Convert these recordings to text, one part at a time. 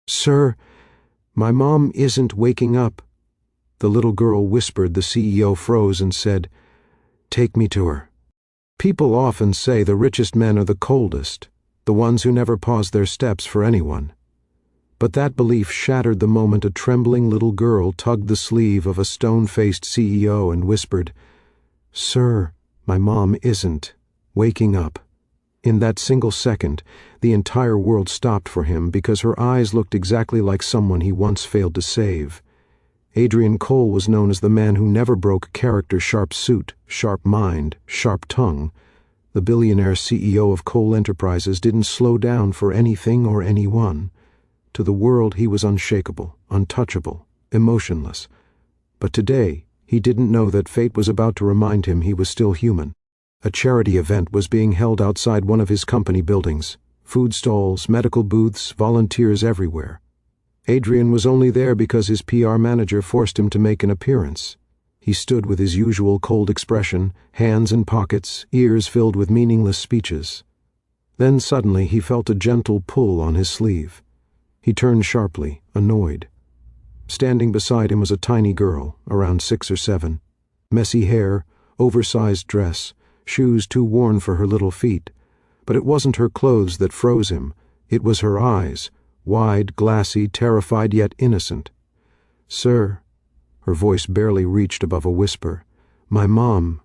"Sir, my mom isn't waking up." The little girl whispered. The CEO froze and said, "Take me to her." People often say the richest men are the coldest, the ones who never pause their steps for anyone. But that belief shattered the moment a trembling little girl tugged the sleeve of a stone-faced CEO and whispered, "Sir, my mom isn't waking up." In that single second, the entire world stopped for him because her eyes looked exactly like someone he once failed to save. Adrian Cole was known as the man who never broke character: sharp suit, sharp mind, sharp tongue. The billionaire CEO of Cole Enterprises didn't slow down for anything or anyone. To the world he was unshakable, untouchable, emotionless. But today, he didn't know that fate was about to remind him he was still human. A charity event was being held outside one of his company buildings. Food stalls, medical booths, volunteers everywhere. Adrian was only there because his PR manager forced him to make an appearance. He stood with his usual cold expression, hands in pockets, ears filled with meaningless speeches. Then suddenly he felt a gentle pull on his sleeve. He turned sharply, annoyed. Standing beside him was a tiny girl, around 6 or 7. Messy hair, oversized dress, shoes too worn for her little feet. But it wasn't her clothes that froze him. It was her eyes, wide, glassy, terrified yet innocent. "Sir," her voice barely reached above a whisper, "my mom,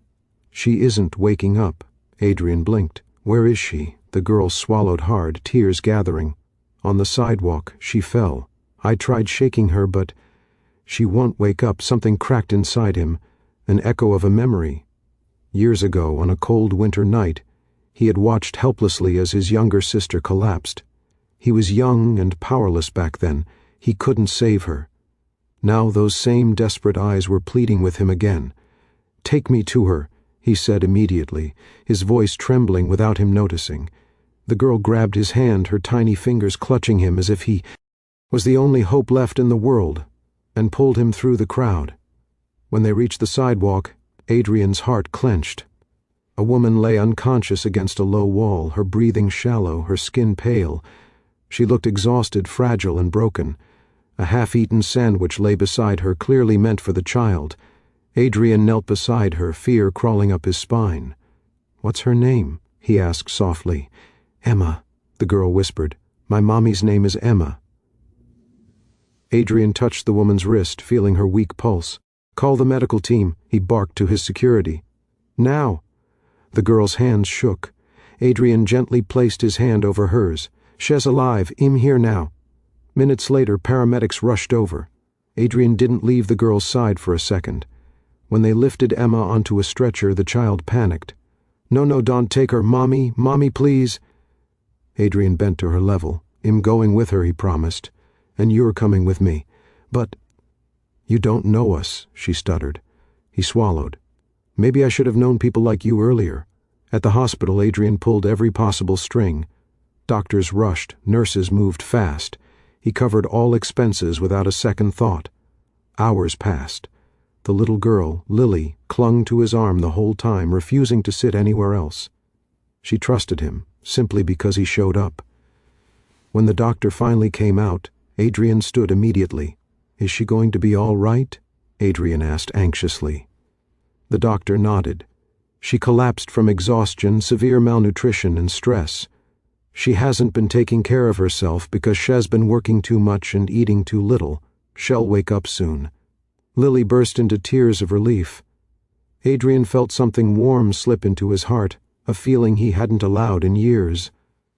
she isn't waking up." Adrian blinked. "Where is she?" The girl swallowed hard, tears gathering. "On the sidewalk. She fell. I tried shaking her, but she won't wake up." Something cracked inside him, an echo of a memory. Years ago, on a cold winter night, he had watched helplessly as his younger sister collapsed. He was young and powerless back then. He couldn't save her. Now those same desperate eyes were pleading with him again. "Take me to her," he said immediately, his voice trembling without him noticing. The girl grabbed his hand, her tiny fingers clutching him as if he was the only hope left in the world, and pulled him through the crowd. When they reached the sidewalk, Adrian's heart clenched. A woman lay unconscious against a low wall, her breathing shallow, her skin pale. She looked exhausted, fragile, and broken. A half-eaten sandwich lay beside her, clearly meant for the child. Adrian knelt beside her, fear crawling up his spine. "What's her name?" he asked softly. "Emma," the girl whispered. "My mommy's name is Emma." Adrian touched the woman's wrist, feeling her weak pulse. "Call the medical team," he barked to his security. "Now!" The girl's hands shook. Adrian gently placed his hand over hers. "She's alive. I'm here now." Minutes later, paramedics rushed over. Adrian didn't leave the girl's side for a second. When they lifted Emma onto a stretcher, the child panicked. No, don't take her. Mommy, please." Adrian bent to her level. "I'm going with her," he promised. "And you're coming with me." "But—" "You don't know us," she stuttered. He swallowed. "Maybe I should have known people like you earlier." At the hospital, Adrian pulled every possible string. Doctors rushed, nurses moved fast. He covered all expenses without a second thought. Hours passed. The little girl, Lily, clung to his arm the whole time, refusing to sit anywhere else. She trusted him, simply because he showed up. When the doctor finally came out, Adrian stood immediately. "Is she going to be all right?" Adrian asked anxiously. The doctor nodded. "She collapsed from exhaustion, severe malnutrition, and stress. She hasn't been taking care of herself because she's been working too much and eating too little. She'll wake up soon." Lily burst into tears of relief. Adrian felt something warm slip into his heart, a feeling he hadn't allowed in years.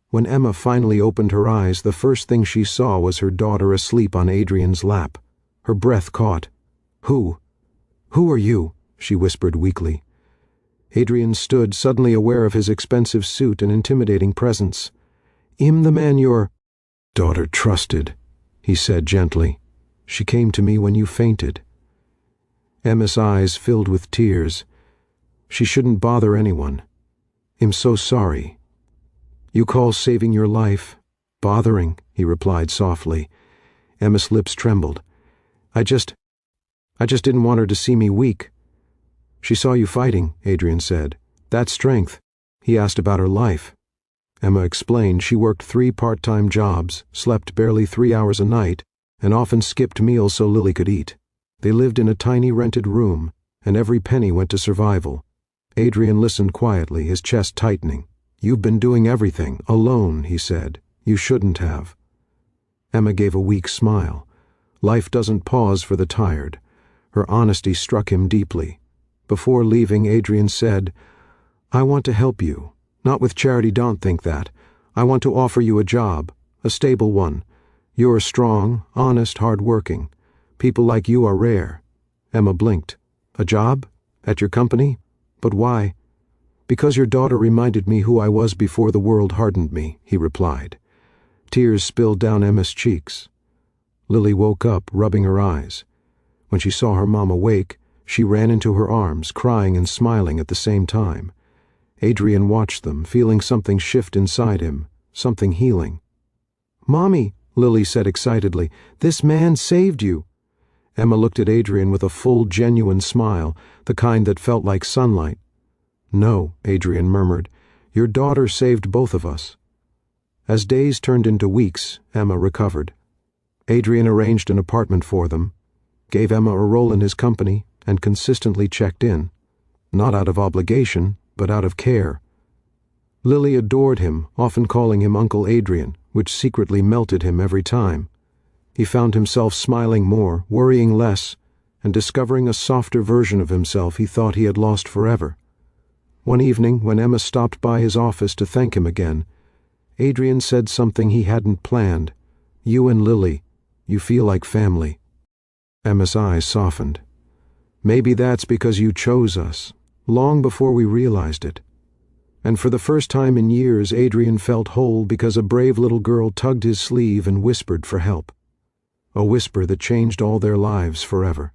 When Emma finally opened her eyes, the first thing she saw was her daughter asleep on Adrian's lap. Her breath caught. Who are you?" she whispered weakly. Adrian stood, suddenly aware of his expensive suit and intimidating presence. "I'm the man your daughter trusted," he said gently. "She came to me when you fainted." Emma's eyes filled with tears. "She shouldn't bother anyone. I'm so sorry." "You call saving your life bothering?" he replied softly. Emma's lips trembled. I just didn't want her to see me weak." "She saw you fighting," Adrian said. "That's strength." He asked about her life. Emma explained she worked 3 part-time jobs, slept barely 3 hours a night, and often skipped meals so Lily could eat. They lived in a tiny rented room, and every penny went to survival. Adrian listened quietly, his chest tightening. "You've been doing everything, alone," he said. "You shouldn't have." Emma gave a weak smile. Life doesn't pause for the tired. Her honesty struck him deeply. Before leaving, Adrian said, "I want to help you. Not with charity, don't think that. I want to offer you a job, a stable one. You're strong, honest, hard-working. People like you are rare." Emma blinked. "A job? At your company? But why?" "Because your daughter reminded me who I was before the world hardened me," he replied. Tears spilled down Emma's cheeks. Lily woke up, rubbing her eyes. When she saw her mom awake, she ran into her arms, crying and smiling at the same time. Adrian watched them, feeling something shift inside him, something healing. "Mommy," Lily said excitedly, "this man saved you." Emma looked at Adrian with a full, genuine smile, the kind that felt like sunlight. "No," Adrian murmured, "your daughter saved both of us." As days turned into weeks, Emma recovered. Adrian arranged an apartment for them, gave Emma a role in his company, and consistently checked in. Not out of obligation, but out of care. Lily adored him, often calling him Uncle Adrian, which secretly melted him every time. He found himself smiling more, worrying less, and discovering a softer version of himself he thought he had lost forever. One evening, when Emma stopped by his office to thank him again, Adrian said something he hadn't planned. "You and Lily, you feel like family." Emma's eyes softened. "Maybe that's because you chose us, long before we realized it." And for the first time in years, Adrian felt whole because a brave little girl tugged his sleeve and whispered for help. A whisper that changed all their lives forever.